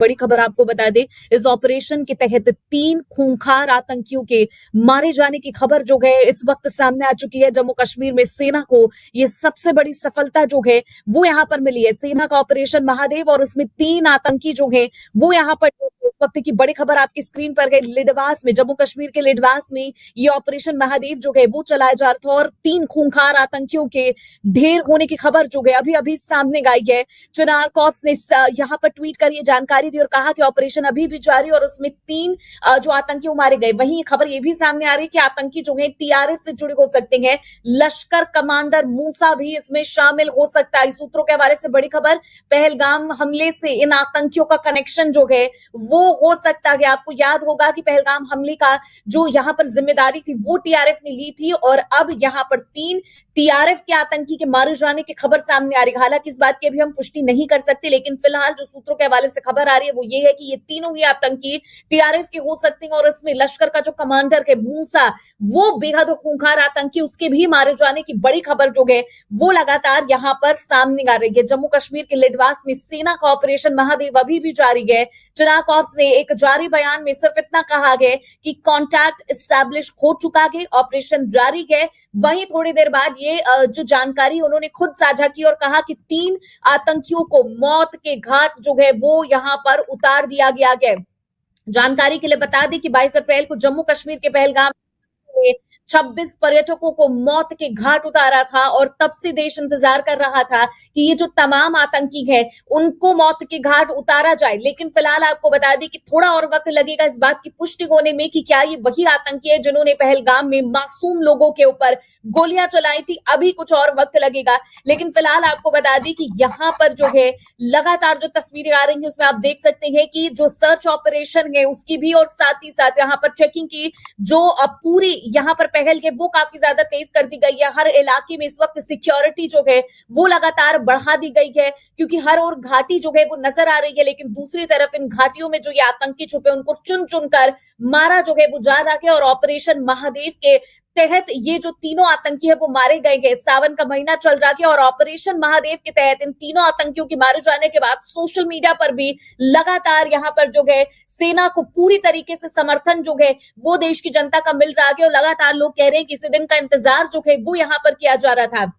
बड़ी खबर आपको बता दें, इस ऑपरेशन के तहत 3 खूंखार आतंकियों के मारे जाने की खबर जो है इस वक्त सामने आ चुकी है। जम्मू कश्मीर में सेना को ये सबसे बड़ी सफलता जो है वो यहाँ पर मिली है। सेना का ऑपरेशन महादेव और इसमें 3 आतंकी जो है वो यहाँ पर इस वक्त की बड़ी खबर आपकी स्क्रीन पर है। लिडवास में, जम्मू कश्मीर के लिडवास में ये ऑपरेशन महादेव जो है वो चलाया जा रहा था और 3 खूंखार आतंकियों के ढेर होने की खबर जो है अभी अभी सामने आई है। चिनार कॉर्प्स ने यहाँ पर ट्वीट कर ये जानकारी दी और कहा कि ऑपरेशन अभी भी जारी और उसमें 3 जो आतंकी मारे गए। वहीं खबर ये भी सामने आ रही है कि आतंकी जो है टीआरएफ से जुड़े हो सकते हैं। लश्कर कमांडर मूसा भी इसमें शामिल हो सकता है। सूत्रों के हवाले से बड़ी खबर, पहलगाम हमले से इन आतंकियों का कनेक्शन जो है वो हो सकता है। आपको याद होगा कि पहलगाम हमले का जो यहाँ पर जिम्मेदारी थी वो टीआरएफ ने ली थी और अब यहाँ पर 3 टीआरएफ के आतंकी के मारे जाने की खबर सामने आ रही है। हालांकि इस बात की अभी हम पुष्टि नहीं कर सकते, लेकिन फिलहाल जो सूत्रों के हवाले से खबर आ रही है वो ये है कि ये तीनों ही आतंकी टीआरएफ के हो सकते हैं और इसमें लश्कर का जो कमांडर है मूसा, वो बेहद खूंखार आतंकी, उसके भी मारे जाने की बड़ी खबर जो है वो लगातार यहाँ पर सामने आ रही है। जम्मू कश्मीर के लिडवास में सेना का ऑपरेशन महादेव अभी भी जारी है। चिनार कॉर्प्स ने एक जारी बयान में सिर्फ इतना कहा है कि कॉन्टैक्ट एस्टैब्लिश हो चुका है, ऑपरेशन जारी है। वहीं थोड़ी देर बाद ये जो जानकारी उन्होंने खुद साझा की और कहा कि 3 आतंकियों को मौत के घाट जो है वो यहाँ पर उतार दिया गया है। जानकारी के लिए बता दें कि 22 अप्रैल को जम्मू कश्मीर के पहलगाम में 26 पर्यटकों को मौत के घाट उतारा था और तब से देश इंतजार कर रहा था कि ये जो तमाम आतंकी हैं उनको मौत के घाट उतारा जाए। लेकिन फिलहाल आपको बता दें कि थोड़ा और वक्त लगेगा इस बात की पुष्टि होने में कि क्या ये वही आतंकी है जिन्होंने पहलगाम में मासूम लोगों के ऊपर गोलियां चलाई थी। अभी कुछ और वक्त लगेगा, लेकिन फिलहाल आपको बता दें कि यहाँ पर जो है लगातार जो तस्वीरें आ रही है उसमें आप देख सकते हैं कि जो सर्च ऑपरेशन है उसकी भी और साथ ही साथ यहाँ पर चेकिंग की जो पूरी यहाँ पर पहल है वो काफी ज्यादा तेज कर दी गई है। हर इलाके में इस वक्त सिक्योरिटी जो है वो लगातार बढ़ा दी गई है क्योंकि हर और घाटी जो है वो नजर आ रही है, लेकिन दूसरी तरफ इन घाटियों में जो ये आतंकी छुपे उनको चुन चुनकर मारा जो है वो जा रहा है और ऑपरेशन महादेव के तहत ये जो तीनों आतंकी है वो मारे गए हैं। सावन का महीना चल रहा है और ऑपरेशन महादेव के तहत इन तीनों आतंकियों के मारे जाने के बाद सोशल मीडिया पर भी लगातार यहाँ पर जो है सेना को पूरी तरीके से समर्थन जो है वो देश की जनता का मिल रहा है और लगातार लोग कह रहे हैं कि इसी दिन का इंतजार जो है वो यहाँ पर किया जा रहा था।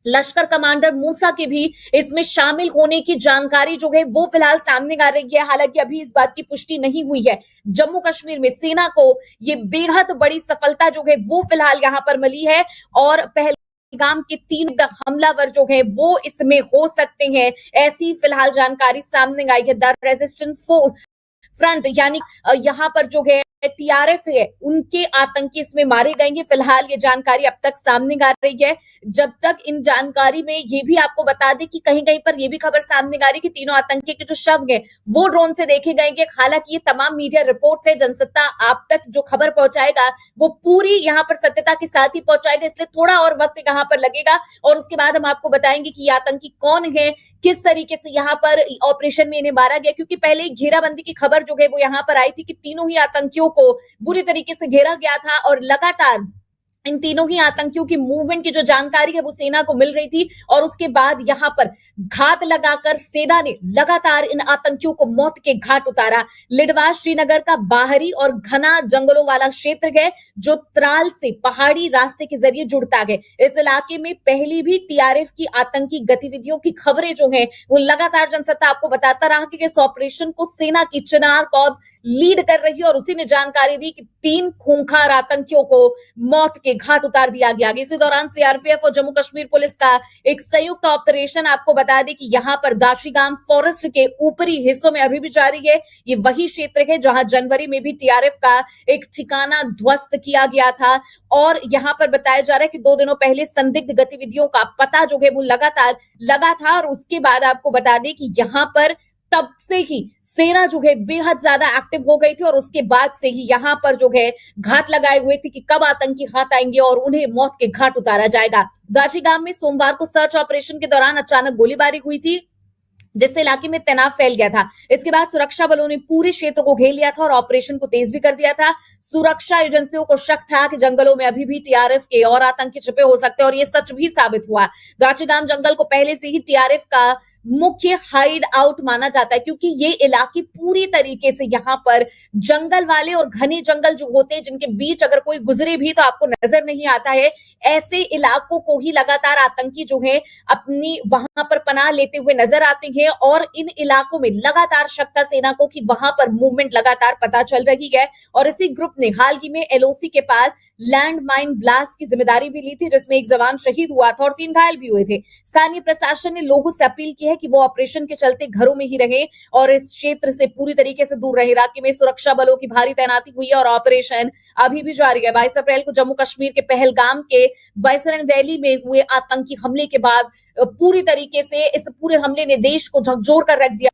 लश्कर कमांडर मूसा के भी इसमें शामिल होने की जानकारी जो है वो फिलहाल सामने आ रही है। हालांकि अभी इस बात की पुष्टि नहीं हुई है। जम्मू कश्मीर में सेना को ये बेहद बड़ी सफलता जो है वो फिलहाल यहाँ पर मिली है और पहलगाम के 3 हमलावर जो है वो इसमें हो सकते हैं, ऐसी फिलहाल जानकारी सामने आई है। द रेजिस्टेंट फ्रंट यानी यहाँ पर जो है टीआरएफ है उनके आतंकी इसमें मारे गए हैं। फिलहाल ये जानकारी अब तक सामने आ रही है। जब तक इन जानकारी में ये भी आपको बता दें कि कहीं कहीं पर ये भी खबर सामने आ रही है कि तीनों आतंकी के जो शव हैं वो ड्रोन से देखे गए हैं। हालांकि ये तमाम मीडिया रिपोर्ट है, जनसत्ता आप तक जो खबर पहुंचाएगा वो पूरी यहाँ पर सत्यता के साथ ही पहुंचाएगा, इसलिए थोड़ा और वक्त यहाँ पर लगेगा और उसके बाद हम आपको बताएंगे कि ये आतंकी कौन है, किस तरीके से यहाँ पर ऑपरेशन में इन्हें मारा गया। क्योंकि पहले घेराबंदी की खबर जो है वो यहाँ पर आई थी कि तीनों ही आतंकियों को बुरी तरीके से घेरा गया था और लगातार इन तीनों ही आतंकियों की मूवमेंट की जो जानकारी है वो सेना को मिल रही थी और उसके बाद यहाँ पर घात लगाकर सेना ने लगातार इन आतंकियों को मौत के घाट उतारा। लिडवास श्रीनगर का बाहरी और घना जंगलों वाला क्षेत्र है जो त्राल से पहाड़ी रास्ते के जरिए जुड़ता है। इस इलाके में पहले भी टीआरएफ की आतंकी गतिविधियों की खबरें जो है वो लगातार जनसत्ता आपको बताता रहा कि इस ऑपरेशन को सेना की चिनार कॉर्प्स लीड कर रही है और उसी ने जानकारी दी कि 3 खूंखार आतंकियों को मौत के घाट उतार दिया गया। इसी दौरान सीआरपीएफ और जम्मू कश्मीर पुलिस का एक संयुक्त ऑपरेशन आपको बता दें कि यहाँ पर दाशीगाम फॉरेस्ट के ऊपरी हिस्सों में अभी भी जारी है। ये वही क्षेत्र है जहां जनवरी में भी टीआरएफ का एक ठिकाना ध्वस्त किया गया था और यहाँ पर बताया जा रहा है कि 2 दिनों पहले संदिग्ध गतिविधियों का पता जो है वो लगातार लगा था और उसके बाद आपको बता दें कि यहाँ पर तब से ही सेना जो है बेहद ज्यादा एक्टिव हो गई थी और उसके बाद से ही यहाँ पर जो है घाट लगाए हुए थे कि कब आतंकी हाथ आएंगे और उन्हें मौत के घाट उतारा जाएगा। दाशीगाम में सोमवार को सर्च ऑपरेशन के दौरान अचानक गोलीबारी हुई थी। जिससे इलाके में तनाव फैल गया था। इसके बाद सुरक्षा बलों ने पूरे क्षेत्र को घेर लिया था और ऑपरेशन को तेज भी कर दिया था। सुरक्षा एजेंसियों को शक था कि जंगलों में अभी भी टीआरएफ के और आतंकी छिपे हो सकते हैं और ये सच भी साबित हुआ। गाचीगाम जंगल को पहले से ही टीआरएफ का मुख्य हाइड आउट माना जाता है, क्योंकि ये इलाके पूरी तरीके से यहाँ पर जंगल वाले और घने जंगल जो होते हैं, जिनके बीच अगर कोई गुजरे भी तो आपको नजर नहीं आता है, ऐसे इलाकों को ही लगातार आतंकी जो है अपनी वहां पर पनाह लेते हुए नजर आते हैं और इन इलाकों में लगातार शक था सेना को कि वहां पर मूवमेंट लगातार पता चल रही है। और इसी ग्रुप ने हाल ही में एलओसी के पास लैंड माइन ब्लास्ट की जिम्मेदारी भी ली थी, जिसमें एक जवान शहीद हुआ था और 3 घायल भी हुए थे। स्थानीय प्रशासन ने लोगों से अपील की है कि वो ऑपरेशन के चलते घरों में ही रहे और इस क्षेत्र से पूरी तरीके से दूर रहे। इलाके में सुरक्षा बलों की भारी तैनाती हुई है और ऑपरेशन अभी भी जारी है। 22 अप्रैल को जम्मू कश्मीर के पहलगाम के बैसरन वैली में हुए आतंकी हमले के बाद पूरी तरीके से इस पूरे हमले ने देश को झकझोर कर रख दिया।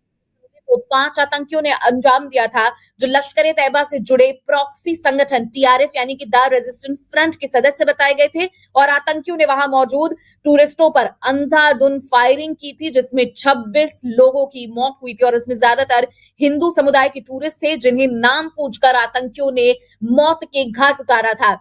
तो 5 आतंकियों ने अंजाम दिया था, जो लश्कर ए तैयबा से जुड़े प्रॉक्सी संगठन टीआरएफ यानी कि द रेजिस्टेंस फ्रंट के सदस्य बताए गए थे और आतंकियों ने वहां मौजूद टूरिस्टों पर अंधाधुंध फायरिंग की थी, जिसमें 26 लोगों की मौत हुई थी और इसमें ज्यादातर हिंदू समुदाय के टूरिस्ट थे, जिन्हें नाम पूछकर आतंकियों ने मौत के घाट उतारा था।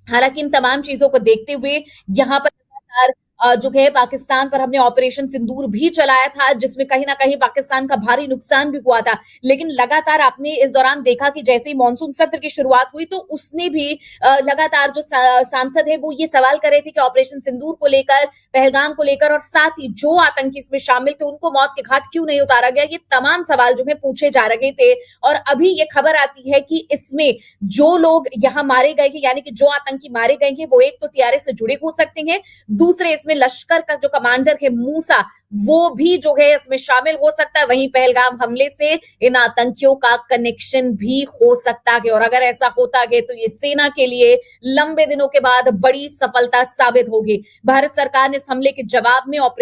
हालांकि इन तमाम चीजों को देखते हुए यहाँ पर लगातार जो है पाकिस्तान पर हमने ऑपरेशन सिंदूर भी चलाया था, जिसमें कहीं ना कहीं पाकिस्तान का भारी नुकसान भी हुआ था। लेकिन लगातार आपने इस दौरान देखा कि जैसे ही मानसून सत्र की शुरुआत हुई तो उसने भी लगातार जो सांसद है वो ये सवाल कर रहे थे कि ऑपरेशन सिंदूर को लेकर, पहलगाम को लेकर और साथ ही जो आतंकी इसमें शामिल थे उनको मौत के घाट क्यों नहीं उतारा गया। ये तमाम सवाल जो है पूछे जा रहे थे और अभी ये खबर आती है कि इसमें जो लोग यहाँ मारे गए हैं, यानी कि जो आतंकी मारे गए हैं, वो एक तो टीआरएफ से जुड़े हो सकते हैं, दूसरे इसमें लश्कर का जो कमांडर है मूसा, वो भी जो है इसमें शामिल हो सकता है। वहीं पहलगाम हमले से इन आतंकियों का कनेक्शन भी हो सकता है और अगर ऐसा होता है तो ये सेना के लिए लंबे दिनों के बाद बड़ी सफलता साबित होगी। भारत सरकार ने इस हमले के जवाब में ऑपरेशन